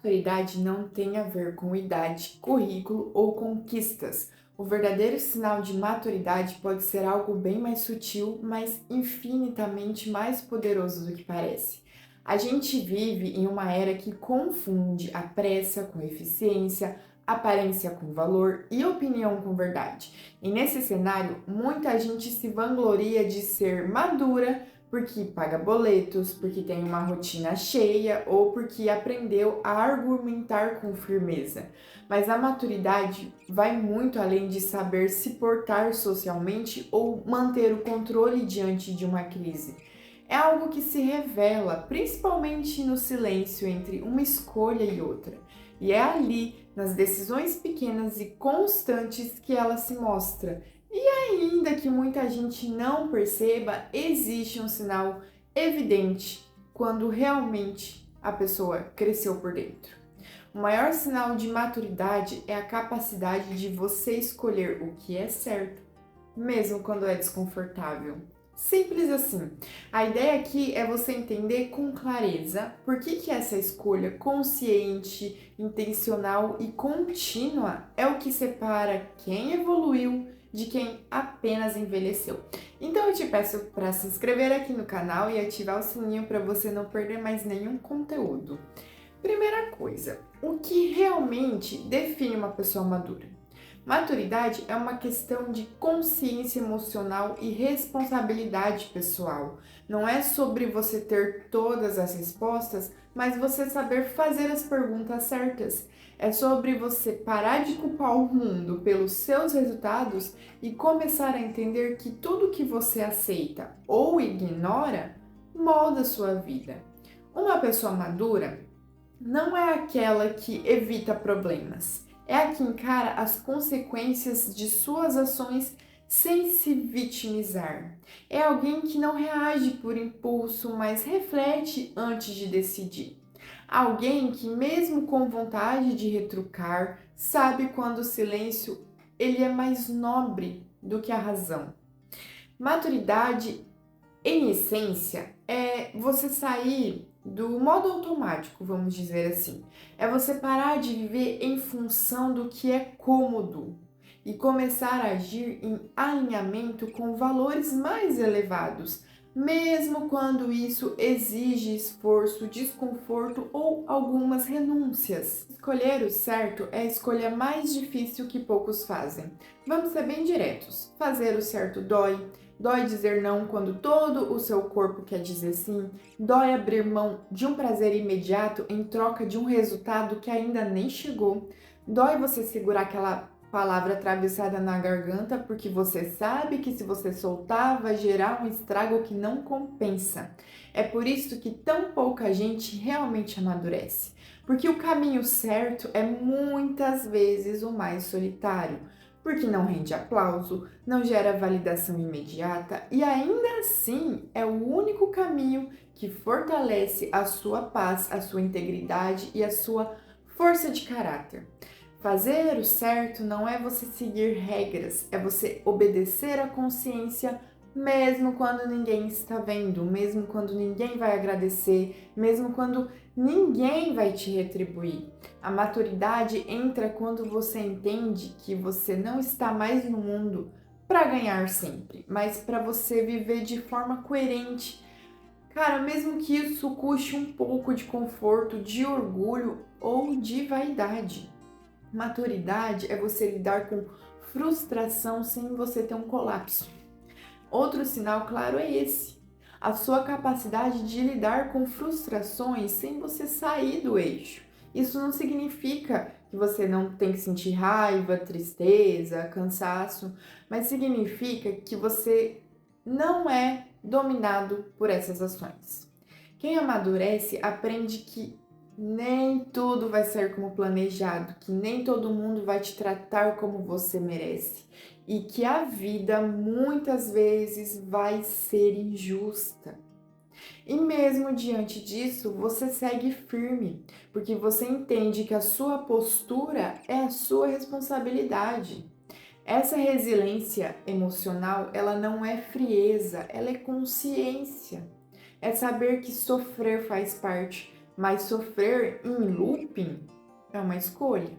Maturidade não tem a ver com idade, currículo ou conquistas. O verdadeiro sinal de maturidade pode ser algo bem mais sutil, mas infinitamente mais poderoso do que parece. A gente vive em uma era que confunde a pressa com eficiência, aparência com valor e opinião com verdade. E nesse cenário, muita gente se vangloria de ser madura porque paga boletos, porque tem uma rotina cheia ou porque aprendeu a argumentar com firmeza. Mas a maturidade vai muito além de saber se portar socialmente ou manter o controle diante de uma crise. É algo que se revela principalmente no silêncio entre uma escolha e outra. E é ali, nas decisões pequenas e constantes, que ela se mostra. Ainda que muita gente não perceba, existe um sinal evidente quando realmente a pessoa cresceu por dentro. O maior sinal de maturidade é a capacidade de você escolher o que é certo, mesmo quando é desconfortável. Simples assim. A ideia aqui é você entender com clareza por que essa escolha consciente, intencional e contínua é o que separa quem evoluiu de quem apenas envelheceu. Então eu te peço para se inscrever aqui no canal e ativar o sininho para você não perder mais nenhum conteúdo. Primeira coisa, o que realmente define uma pessoa madura? Maturidade é uma questão de consciência emocional e responsabilidade pessoal. Não é sobre você ter todas as respostas, mas você saber fazer as perguntas certas. É sobre você parar de culpar o mundo pelos seus resultados e começar a entender que tudo que você aceita ou ignora molda sua vida. Uma pessoa madura não é aquela que evita problemas. É a que encara as consequências de suas ações sem se vitimizar. É alguém que não reage por impulso, mas reflete antes de decidir. Alguém que, mesmo com vontade de retrucar, sabe quando o silêncio ele é mais nobre do que a razão. Maturidade, em essência, é você sair do modo automático, vamos dizer assim. É você parar de viver em função do que é cômodo e começar a agir em alinhamento com valores mais elevados, mesmo quando isso exige esforço, desconforto ou algumas renúncias. Escolher o certo é a escolha mais difícil que poucos fazem. Vamos ser bem diretos. Fazer o certo dói. Dói dizer não quando todo o seu corpo quer dizer sim. Dói abrir mão de um prazer imediato em troca de um resultado que ainda nem chegou. Dói você segurar aquela palavra atravessada na garganta porque você sabe que se você soltar vai gerar um estrago que não compensa. É por isso que tão pouca gente realmente amadurece. Porque o caminho certo é muitas vezes o mais solitário. Porque não rende aplauso, não gera validação imediata e ainda assim é o único caminho que fortalece a sua paz, a sua integridade e a sua força de caráter. Fazer o certo não é você seguir regras, é você obedecer à consciência mesmo quando ninguém está vendo, mesmo quando ninguém vai agradecer, mesmo quando ninguém vai te retribuir. A maturidade entra quando você entende que você não está mais no mundo para ganhar sempre, mas para você viver de forma coerente. Cara, mesmo que isso custe um pouco de conforto, de orgulho ou de vaidade. Maturidade é você lidar com frustração sem você ter um colapso. Outro sinal claro é esse: a sua capacidade de lidar com frustrações sem você sair do eixo. Isso não significa que você não tem que sentir raiva, tristeza, cansaço, mas significa que você não é dominado por essas ações. Quem amadurece aprende que nem tudo vai ser como planejado, que nem todo mundo vai te tratar como você merece e que a vida muitas vezes vai ser injusta. E mesmo diante disso, você segue firme, porque você entende que a sua postura é a sua responsabilidade. Essa resiliência emocional, ela não é frieza, ela é consciência. É saber que sofrer faz parte, Mas sofrer em looping é uma escolha.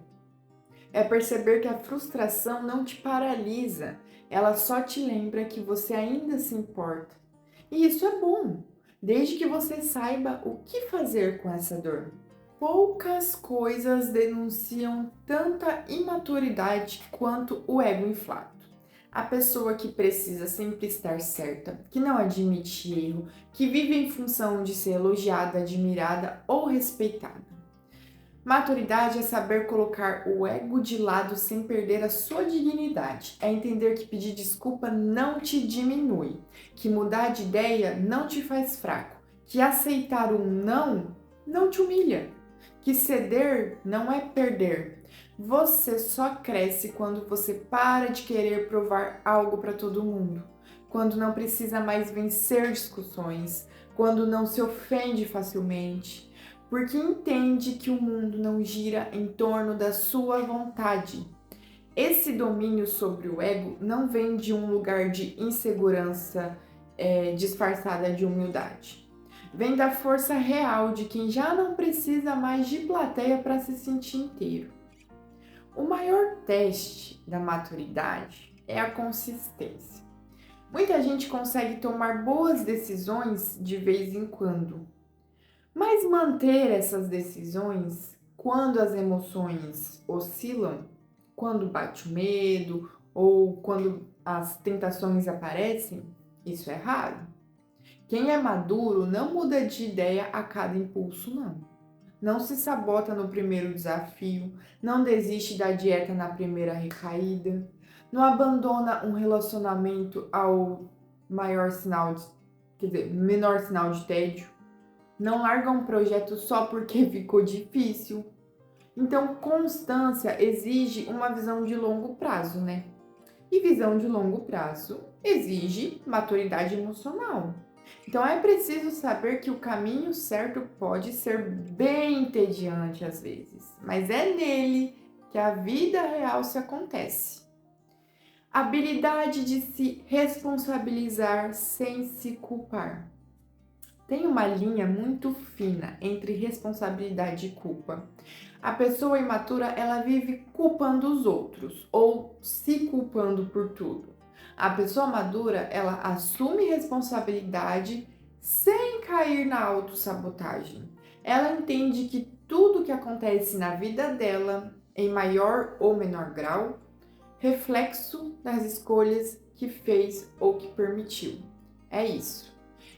É perceber que a frustração não te paralisa, ela só te lembra que você ainda se importa. E isso é bom, desde que você saiba o que fazer com essa dor. Poucas coisas denunciam tanta imaturidade quanto o ego inflado. A pessoa que precisa sempre estar certa, que não admite erro, que vive em função de ser elogiada, admirada ou respeitada. Maturidade é saber colocar o ego de lado sem perder a sua dignidade. É entender que pedir desculpa não te diminui, que mudar de ideia não te faz fraco, que aceitar um não te humilha, que ceder não é perder. Você só cresce quando você para de querer provar algo para todo mundo, quando não precisa mais vencer discussões, quando não se ofende facilmente, porque entende que o mundo não gira em torno da sua vontade. Esse domínio sobre o ego não vem de um lugar de insegurança disfarçada de humildade. Vem da força real de quem já não precisa mais de plateia para se sentir inteiro. O maior teste da maturidade é a consistência. Muita gente consegue tomar boas decisões de vez em quando, mas manter essas decisões quando as emoções oscilam, quando bate o medo ou quando as tentações aparecem, isso é raro. Quem é maduro não muda de ideia a cada impulso, não. Não se sabota no primeiro desafio, não desiste da dieta na primeira recaída, não abandona um relacionamento ao menor sinal de tédio, não larga um projeto só porque ficou difícil. Então, constância exige uma visão de longo prazo, né? E visão de longo prazo exige maturidade emocional. Então, é preciso saber que o caminho certo pode ser bem entediante às vezes, mas é nele que a vida real se acontece. Habilidade de se responsabilizar sem se culpar. Tem uma linha muito fina entre responsabilidade e culpa. A pessoa imatura, ela vive culpando os outros ou se culpando por tudo. A pessoa madura, ela assume responsabilidade sem cair na autossabotagem. Ela entende que tudo que acontece na vida dela, em maior ou menor grau, reflexo das escolhas que fez ou que permitiu. É isso.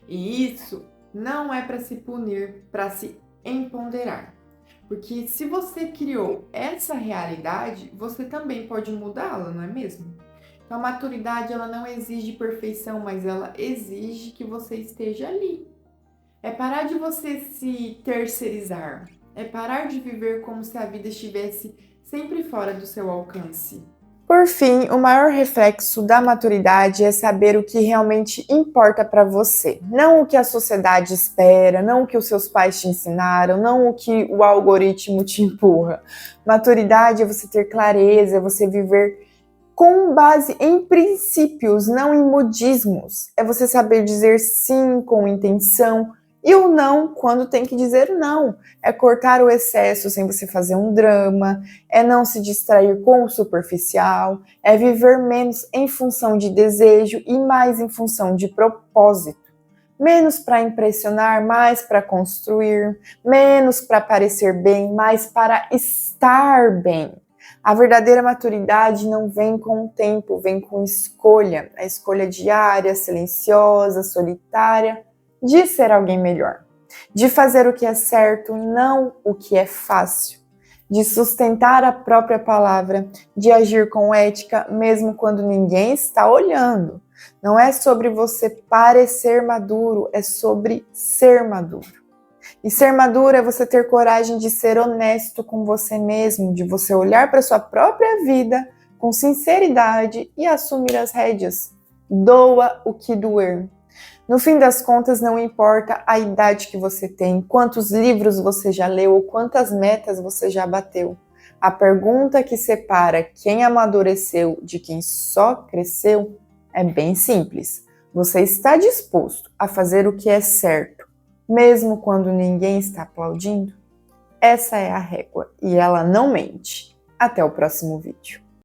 E isso não é para se punir, para se empoderar. Porque se você criou essa realidade, você também pode mudá-la, não é mesmo? Então a maturidade, ela não exige perfeição, mas ela exige que você esteja ali. É parar de você se terceirizar. É parar de viver como se a vida estivesse sempre fora do seu alcance. Por fim, o maior reflexo da maturidade é saber o que realmente importa para você. Não o que a sociedade espera, não o que os seus pais te ensinaram, não o que o algoritmo te empurra. Maturidade é você ter clareza, é você viver com base em princípios, não em modismos. É você saber dizer sim com intenção e o não quando tem que dizer não. É cortar o excesso sem você fazer um drama, é não se distrair com o superficial, é viver menos em função de desejo e mais em função de propósito. Menos para impressionar, mais para construir, menos para parecer bem, mais para estar bem. A verdadeira maturidade não vem com o tempo, vem com escolha. A escolha diária, silenciosa, solitária, de ser alguém melhor. De fazer o que é certo, não o que é fácil. De sustentar a própria palavra, de agir com ética, mesmo quando ninguém está olhando. Não é sobre você parecer maduro, é sobre ser maduro. E ser maduro é você ter coragem de ser honesto com você mesmo, de você olhar para sua própria vida com sinceridade e assumir as rédeas. Doa o que doer. No fim das contas, não importa a idade que você tem, quantos livros você já leu ou quantas metas você já bateu. A pergunta que separa quem amadureceu de quem só cresceu é bem simples. Você está disposto a fazer o que é certo, mesmo quando ninguém está aplaudindo? Essa é a régua e ela não mente. Até o próximo vídeo.